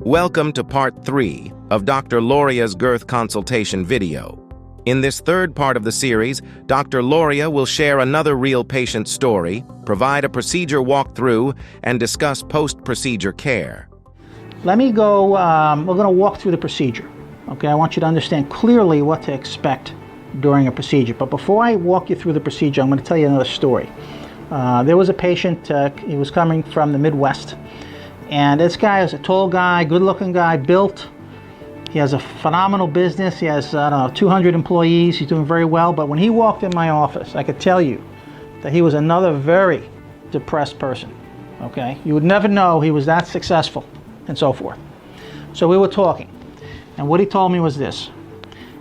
Welcome to part 3 of Dr. Loria's Girth consultation video. In this third part of the series, Dr. Loria will share another real patient story, provide a procedure walkthrough, and discuss post-procedure care. Let me go, we're going to walk through the procedure. Okay, I want you to understand clearly what to expect during a procedure. But before I walk you through the procedure, I'm going to tell you another story. There was a patient, he was coming from the Midwest. And this guy is a tall guy, good-looking guy, built. He has a phenomenal business. He has, 200 employees. He's doing very well. But when he walked in my office, I could tell you that he was another very depressed person. Okay? You would never know he was that successful and so forth. So we were talking. And what he told me was this.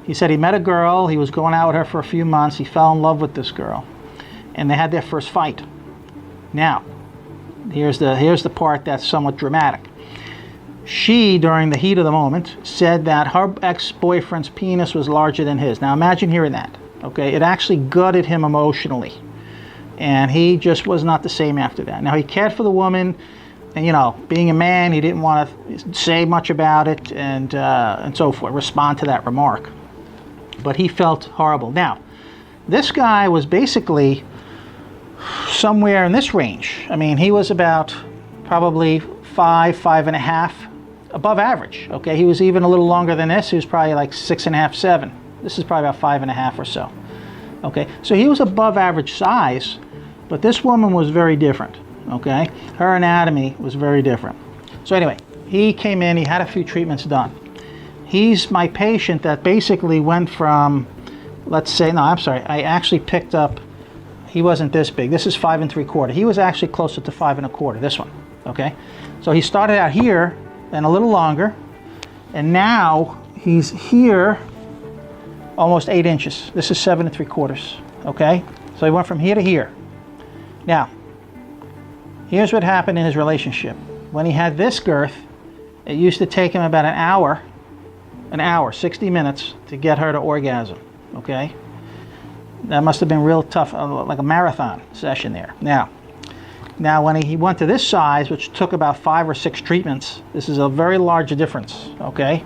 He said he met a girl. He was going out with her for a few months. He fell in love with this girl. And they had their first fight. Now, here's the part that's somewhat dramatic. She, during the heat of the moment, said that her ex-boyfriend's penis was larger than his. Now imagine hearing that. Okay, it actually gutted him emotionally, and he just was not the same after that. Now he cared for the woman, and being a man, he didn't want to say much about it and so forth, respond to that remark. But he felt horrible. Now, this guy was basically somewhere in this range. I mean, he was about probably 5.5 above average. Okay, he was even a little longer than this. He was probably like 6.5, 7. This is probably about 5.5 or so. Okay, so he was above average size, but this woman was very different. Okay, her anatomy was very different. So anyway, he came in, he had a few treatments done. He's my patient that basically went from, let's say, no, I'm sorry, I actually picked up, he wasn't this big. This is 5 3/4. He was actually closer to 5 1/4, this one. Okay, so he started out here and a little longer, and now he's here almost 8 inches. This is 7 3/4. Okay, so he went from here to here. Now, here's what happened in his relationship. When he had this girth, it used to take him about an hour, 60 minutes to get her to orgasm. Okay, that must have been real tough, like a marathon session there. Now when he went to this size, which took about 5 or 6 treatments, this is a very large difference. Okay,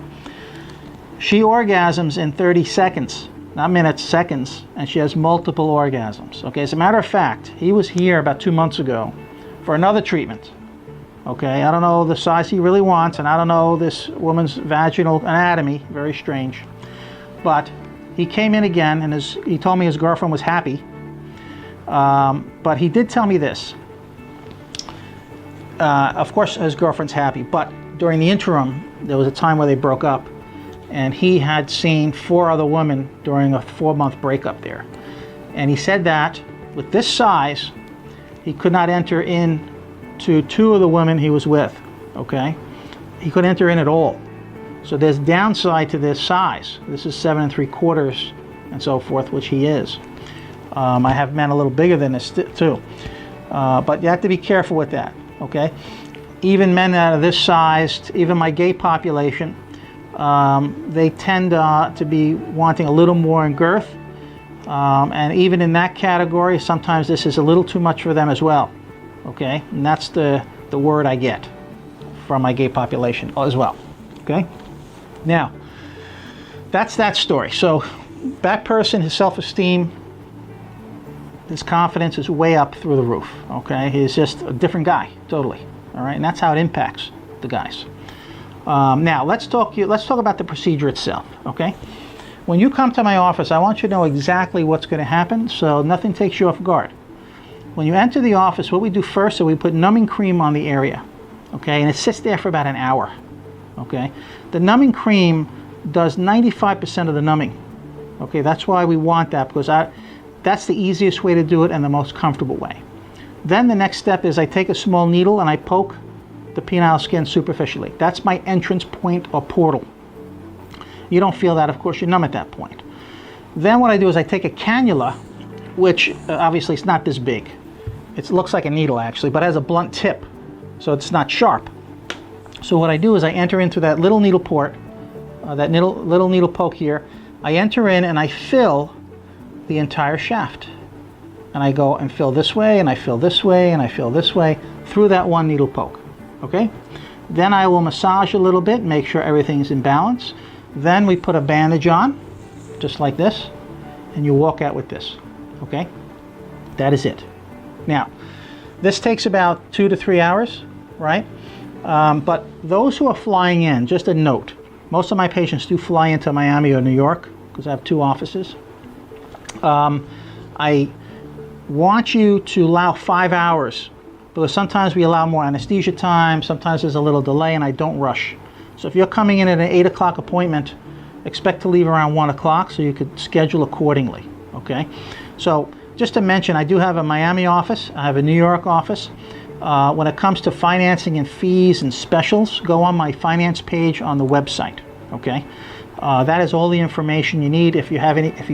she orgasms in 30 seconds, not minutes, seconds, and she has multiple orgasms. Okay, as a matter of fact, he was here about 2 months ago for another treatment. Okay, I don't know the size he really wants, and I don't know this woman's vaginal anatomy, very strange. But he came in again, and he told me his girlfriend was happy. But he did tell me this. Of course, his girlfriend's happy, but during the interim, there was a time where they broke up, and he had seen 4 other women during a 4-month breakup there. And he said that with this size, he could not enter into 2 of the women he was with. Okay, he couldn't enter in at all. So there's downside to this size. This is 7 3/4 and so forth, which he is. I have men a little bigger than this too. But you have to be careful with that, okay? Even men that are this sized, even my gay population, they tend to be wanting a little more in girth. And even in that category, sometimes this is a little too much for them as well, okay? And that's the word I get from my gay population as well, okay? Now, that's that story. So that person, his self-esteem, his confidence is way up through the roof, okay? He's just a different guy, totally, all right? And that's how it impacts the guys. Now, let's talk about the procedure itself, okay? When you come to my office, I want you to know exactly what's going to happen, so nothing takes you off guard. When you enter the office, what we do first is we put numbing cream on the area, okay? And it sits there for about an hour. Okay, the numbing cream does 95% of the numbing. Okay, that's why we want that, because that's the easiest way to do it and the most comfortable way. Then the next step is I take a small needle and I poke the penile skin superficially. That's my entrance point or portal. You don't feel that, of course, you're numb at that point. Then what I do is I take a cannula, which obviously it's not this big. It looks like a needle actually, but it has a blunt tip, so it's not sharp. So what I do is I enter into that little needle port, that little needle poke here. I enter in and I fill the entire shaft. And I go and fill this way, and I fill this way, and I fill this way through that one needle poke. Okay? Then I will massage a little bit, make sure everything's in balance. Then we put a bandage on, just like this, and you walk out with this, okay? That is it. Now, this takes about 2 to 3 hours, right? But those who are flying in, just a note, most of my patients do fly into Miami or New York, because I have 2 offices. I want you to allow 5 hours, because sometimes we allow more anesthesia time, sometimes there's a little delay, and I don't rush. So if you're coming in at an 8 o'clock appointment, expect to leave around 1 o'clock so you could schedule accordingly, okay? So just to mention, I do have a Miami office, I have a New York office. When it comes to financing and fees and specials, go on my finance page on the website, okay? That is all the information you need. If you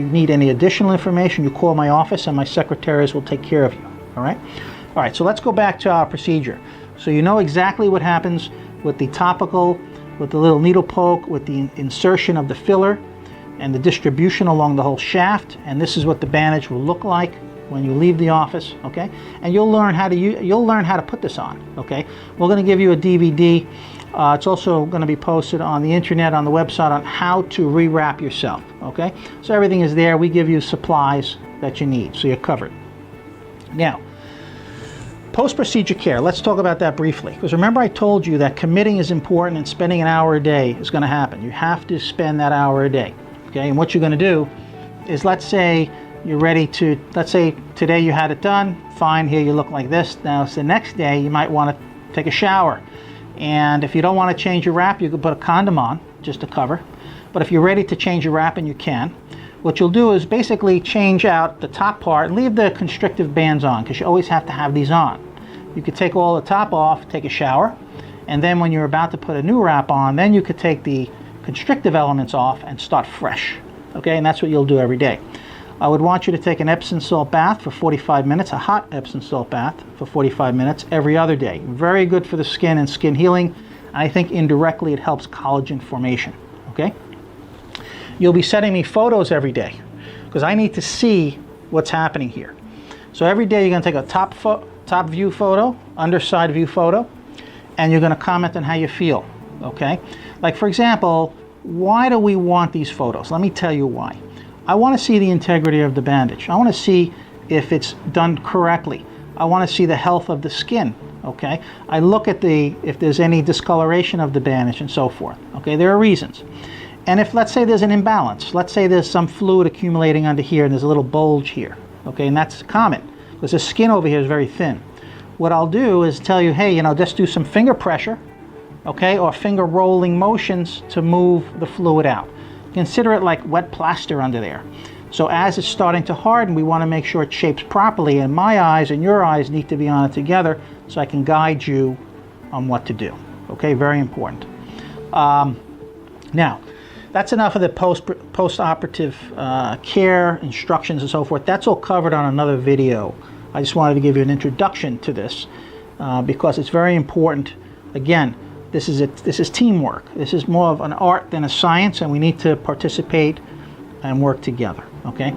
need any additional information, you call my office and my secretaries will take care of you, all right? All right, so let's go back to our procedure. So you know exactly what happens with the topical, with the little needle poke, with the insertion of the filler and the distribution along the whole shaft, and this is what the bandage will look like when you leave the office, okay? And you'll learn how to put this on, okay? We're going to give you a DVD. It's also going to be posted on the internet, on the website, on how to rewrap yourself, okay? So everything is there. We give you supplies that you need, so you're covered. Now, post-procedure care, let's talk about that briefly. Because remember I told you that committing is important and spending an hour a day is going to happen. You have to spend that hour a day, okay? And what you're going to do is, let's say you're ready to, let's say today you had it done, fine, here you look like this. Now it's the next day, you might want to take a shower. And if you don't want to change your wrap, you can put a condom on, just to cover. But if you're ready to change your wrap, and you can, what you'll do is basically change out the top part and leave the constrictive bands on, because you always have to have these on. You could take all the top off, take a shower, and then when you're about to put a new wrap on, then you could take the constrictive elements off and start fresh. Okay, and that's what you'll do every day. I would want you to take an Epsom salt bath for 45 minutes, a hot Epsom salt bath for 45 minutes every other day. Very good for the skin and skin healing. I think indirectly it helps collagen formation, okay? You'll be sending me photos every day, because I need to see what's happening here. So every day you're going to take a top view photo, underside view photo, and you're going to comment on how you feel, okay? Like, for example, why do we want these photos? Let me tell you why. I want to see the integrity of the bandage. I want to see if it's done correctly. I want to see the health of the skin, okay? I look at if there's any discoloration of the bandage and so forth, okay? There are reasons. And if, let's say, there's an imbalance, let's say there's some fluid accumulating under here and there's a little bulge here, okay? And that's common, because the skin over here is very thin. What I'll do is tell you, hey, just do some finger pressure, okay, or finger rolling motions to move the fluid out. Consider it like wet plaster under there. So as it's starting to harden, we want to make sure it shapes properly, and my eyes and your eyes need to be on it together so I can guide you on what to do. Okay, very important. Now, that's enough of the post-operative care, instructions, and so forth. That's all covered on another video. I just wanted to give you an introduction to this because it's very important. Again, this is teamwork. This is more of an art than a science, and we need to participate and work together, okay?